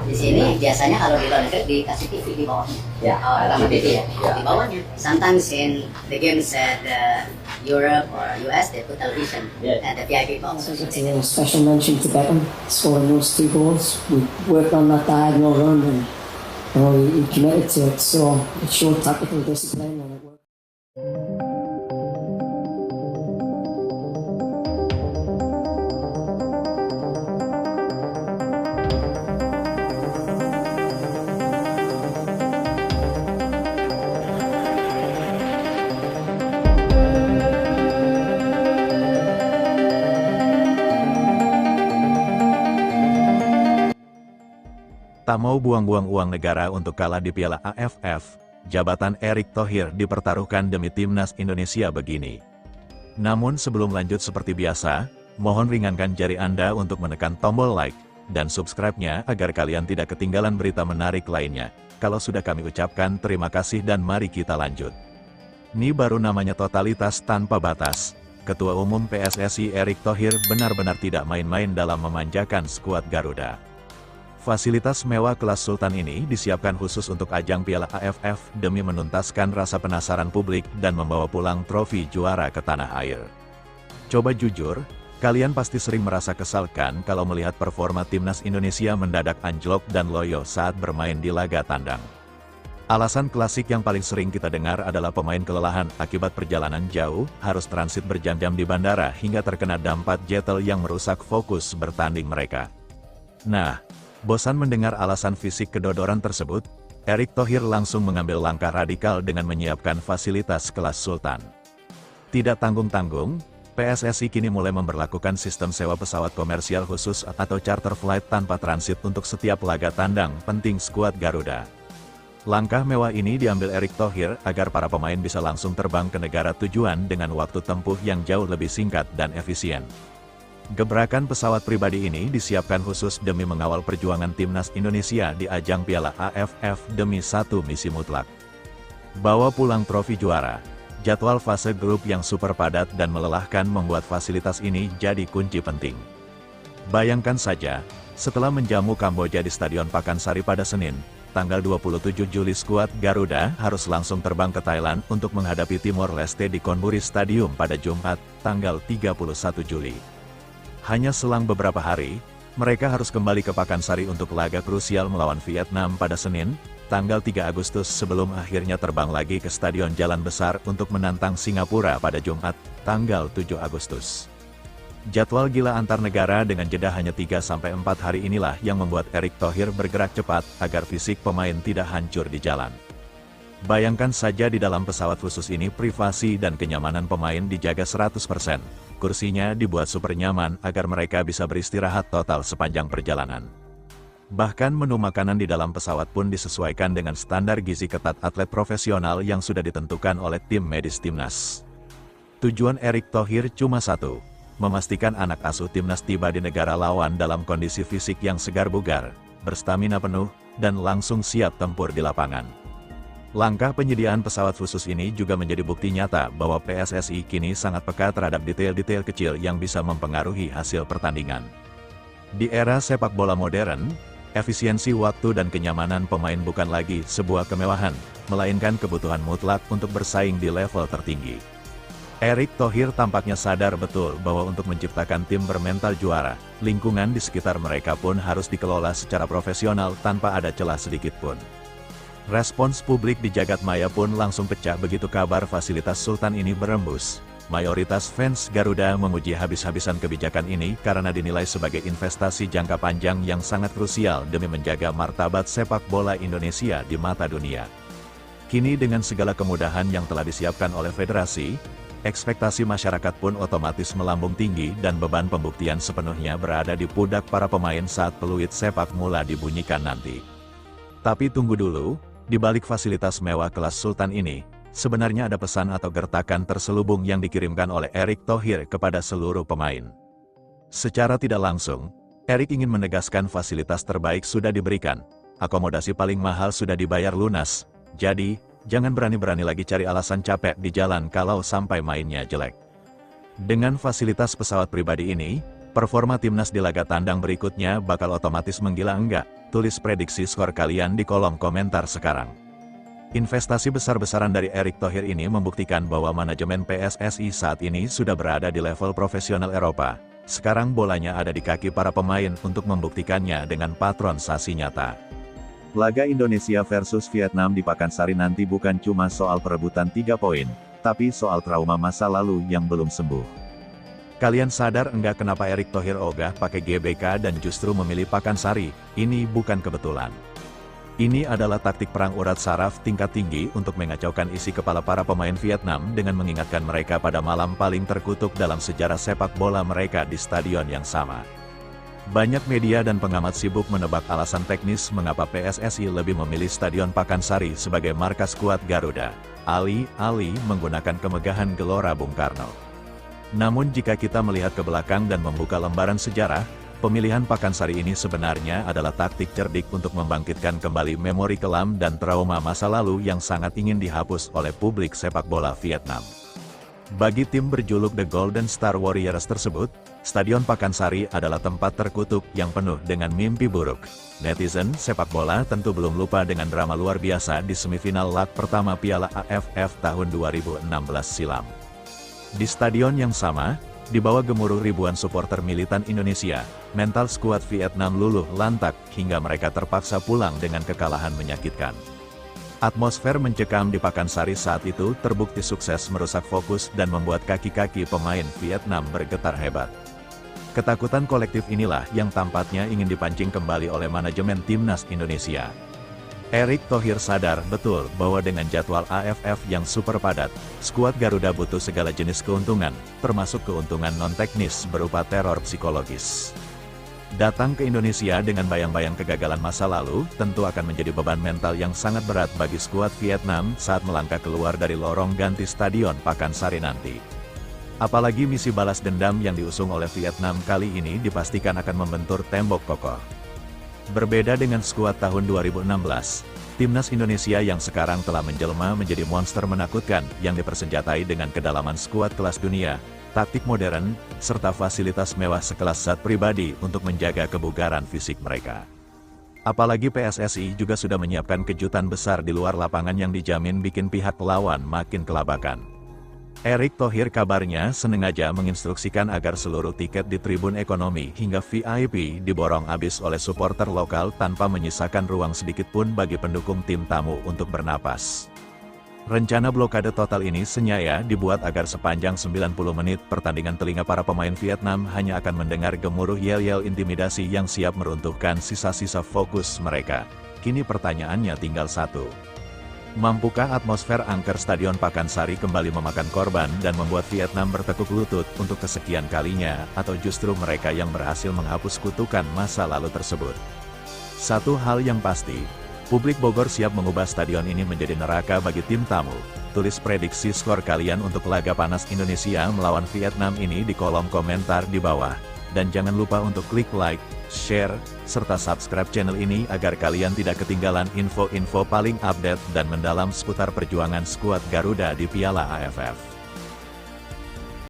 Di sini biasanya kalau di luar negeri dikasih TV di bawahnya. Ya, Sama TV ya, ya. di bawahnya. Sometimes in the games at Europe or US they put television and the VIP box. So it's a special mention to Beckham scoring those 2 goals. We worked on that diagonal run and he committed to it, so it showed tactical discipline and it worked. Tak mau buang-buang uang negara untuk kalah di Piala AFF, jabatan Erick Thohir dipertaruhkan demi timnas Indonesia begini. Namun sebelum lanjut seperti biasa, mohon ringankan jari Anda untuk menekan tombol like dan subscribe-nya agar kalian tidak ketinggalan berita menarik lainnya. Kalau sudah kami ucapkan terima kasih dan mari kita lanjut. Ini baru namanya totalitas tanpa batas. Ketua Umum PSSI Erick Thohir benar-benar tidak main-main dalam memanjakan skuad Garuda. Fasilitas mewah kelas Sultan ini disiapkan khusus untuk ajang Piala AFF demi menuntaskan rasa penasaran publik dan membawa pulang trofi juara ke tanah air. Coba jujur, kalian pasti sering merasa kesal kan kalau melihat performa timnas Indonesia mendadak anjlok dan loyo saat bermain di laga tandang. Alasan klasik yang paling sering kita dengar adalah pemain kelelahan akibat perjalanan jauh, harus transit berjam-jam di bandara hingga terkena dampak jetel yang merusak fokus bertanding mereka. Nah, bosan mendengar alasan fisik kedodoran tersebut, Erick Thohir langsung mengambil langkah radikal dengan menyiapkan fasilitas kelas Sultan. Tidak tanggung-tanggung, PSSI kini mulai memberlakukan sistem sewa pesawat komersial khusus atau charter flight tanpa transit untuk setiap laga tandang penting skuad Garuda. Langkah mewah ini diambil Erick Thohir agar para pemain bisa langsung terbang ke negara tujuan dengan waktu tempuh yang jauh lebih singkat dan efisien. Gebrakan pesawat pribadi ini disiapkan khusus demi mengawal perjuangan timnas Indonesia di ajang Piala AFF demi satu misi mutlak. Bawa pulang trofi juara. Jadwal fase grup yang super padat dan melelahkan membuat fasilitas ini jadi kunci penting. Bayangkan saja, setelah menjamu Kamboja di Stadion Pakansari pada Senin, tanggal 27 Juli skuad Garuda harus langsung terbang ke Thailand untuk menghadapi Timor Leste di Chonburi Stadium pada Jumat, tanggal 31 Juli. Hanya selang beberapa hari, mereka harus kembali ke Pakansari untuk laga krusial melawan Vietnam pada Senin, tanggal 3 Agustus sebelum akhirnya terbang lagi ke Stadion Jalan Besar untuk menantang Singapura pada Jumat, tanggal 7 Agustus. Jadwal gila antar negara dengan jeda hanya 3-4 hari inilah yang membuat Erick Thohir bergerak cepat agar fisik pemain tidak hancur di jalan. Bayangkan saja di dalam pesawat khusus ini privasi dan kenyamanan pemain dijaga 100%. Kursinya dibuat super nyaman agar mereka bisa beristirahat total sepanjang perjalanan. Bahkan menu makanan di dalam pesawat pun disesuaikan dengan standar gizi ketat atlet profesional yang sudah ditentukan oleh tim medis timnas. Tujuan Erick Thohir cuma satu, memastikan anak asuh timnas tiba di negara lawan dalam kondisi fisik yang segar bugar, berstamina penuh, dan langsung siap tempur di lapangan. Langkah penyediaan pesawat khusus ini juga menjadi bukti nyata bahwa PSSI kini sangat peka terhadap detail-detail kecil yang bisa mempengaruhi hasil pertandingan. Di era sepak bola modern, efisiensi waktu dan kenyamanan pemain bukan lagi sebuah kemewahan, melainkan kebutuhan mutlak untuk bersaing di level tertinggi. Erick Thohir tampaknya sadar betul bahwa untuk menciptakan tim bermental juara, lingkungan di sekitar mereka pun harus dikelola secara profesional tanpa ada celah sedikit pun. Respons publik di jagat maya pun langsung pecah begitu kabar fasilitas Sultan ini berembus. Mayoritas fans Garuda memuji habis-habisan kebijakan ini karena dinilai sebagai investasi jangka panjang yang sangat krusial demi menjaga martabat sepak bola Indonesia di mata dunia. Kini dengan segala kemudahan yang telah disiapkan oleh federasi, ekspektasi masyarakat pun otomatis melambung tinggi dan beban pembuktian sepenuhnya berada di pundak para pemain saat peluit sepak bola dibunyikan nanti. Tapi tunggu dulu, di balik fasilitas mewah kelas Sultan ini, sebenarnya ada pesan atau gertakan terselubung yang dikirimkan oleh Erick Thohir kepada seluruh pemain. Secara tidak langsung, Erick ingin menegaskan fasilitas terbaik sudah diberikan, akomodasi paling mahal sudah dibayar lunas, jadi, jangan berani-berani lagi cari alasan capek di jalan kalau sampai mainnya jelek. Dengan fasilitas pesawat pribadi ini, Performa timnas di laga tandang berikutnya bakal otomatis menggila enggak? Tulis prediksi skor kalian di kolom komentar sekarang. Investasi besar-besaran dari Erick Thohir ini membuktikan bahwa manajemen PSSI saat ini sudah berada di level profesional Eropa. Sekarang bolanya ada di kaki para pemain untuk membuktikannya dengan patronsasi nyata. Laga Indonesia versus Vietnam di Pakansari nanti bukan cuma soal perebutan 3 poin, tapi soal trauma masa lalu yang belum sembuh. Kalian sadar enggak kenapa Erick Thohir ogah pakai GBK dan justru memilih Pakansari? Ini bukan kebetulan. Ini adalah taktik perang urat saraf tingkat tinggi untuk mengacaukan isi kepala para pemain Vietnam dengan mengingatkan mereka pada malam paling terkutuk dalam sejarah sepak bola mereka di stadion yang sama. Banyak media dan pengamat sibuk menebak alasan teknis mengapa PSSI lebih memilih Stadion Pakansari sebagai markas kuat Garuda, alih-alih menggunakan kemegahan Gelora Bung Karno. Namun jika kita melihat ke belakang dan membuka lembaran sejarah, pemilihan Pakansari ini sebenarnya adalah taktik cerdik untuk membangkitkan kembali memori kelam dan trauma masa lalu yang sangat ingin dihapus oleh publik sepak bola Vietnam. Bagi tim berjuluk The Golden Star Warriors tersebut, Stadion Pakansari adalah tempat terkutuk yang penuh dengan mimpi buruk. Netizen sepak bola tentu belum lupa dengan drama luar biasa di semifinal lag pertama Piala AFF tahun 2016 silam. Di stadion yang sama, di bawah gemuruh ribuan supporter militan Indonesia, mental skuad Vietnam luluh lantak hingga mereka terpaksa pulang dengan kekalahan menyakitkan. Atmosfer mencekam di Pakansari saat itu terbukti sukses merusak fokus dan membuat kaki-kaki pemain Vietnam bergetar hebat. Ketakutan kolektif inilah yang tampaknya ingin dipancing kembali oleh manajemen timnas Indonesia. Erick Thohir sadar betul bahwa dengan jadwal AFF yang super padat, skuad Garuda butuh segala jenis keuntungan, termasuk keuntungan non-teknis berupa teror psikologis. Datang ke Indonesia dengan bayang-bayang kegagalan masa lalu, tentu akan menjadi beban mental yang sangat berat bagi skuad Vietnam saat melangkah keluar dari lorong ganti Stadion Pakansari nanti. Apalagi misi balas dendam yang diusung oleh Vietnam kali ini dipastikan akan membentur tembok kokoh. Berbeda dengan skuad tahun 2016, timnas Indonesia yang sekarang telah menjelma menjadi monster menakutkan yang dipersenjatai dengan kedalaman skuad kelas dunia, taktik modern, serta fasilitas mewah sekelas zat pribadi untuk menjaga kebugaran fisik mereka. Apalagi PSSI juga sudah menyiapkan kejutan besar di luar lapangan yang dijamin bikin pihak lawan makin kelabakan. Erick Thohir kabarnya sengaja menginstruksikan agar seluruh tiket di tribun ekonomi hingga VIP diborong habis oleh supporter lokal tanpa menyisakan ruang sedikit pun bagi pendukung tim tamu untuk bernapas. Rencana blokade total ini senyaya dibuat agar sepanjang 90 menit pertandingan telinga para pemain Vietnam hanya akan mendengar gemuruh yel-yel intimidasi yang siap meruntuhkan sisa-sisa fokus mereka. Kini pertanyaannya tinggal satu. Mampukah atmosfer angker Stadion Pakansari kembali memakan korban dan membuat Vietnam bertekuk lutut untuk kesekian kalinya, atau justru mereka yang berhasil menghapus kutukan masa lalu tersebut? Satu hal yang pasti, publik Bogor siap mengubah stadion ini menjadi neraka bagi tim tamu. Tulis prediksi skor kalian untuk laga panas Indonesia melawan Vietnam ini di kolom komentar di bawah. Dan jangan lupa untuk klik like, share, serta subscribe channel ini agar kalian tidak ketinggalan info-info paling update dan mendalam seputar perjuangan skuad Garuda di Piala AFF.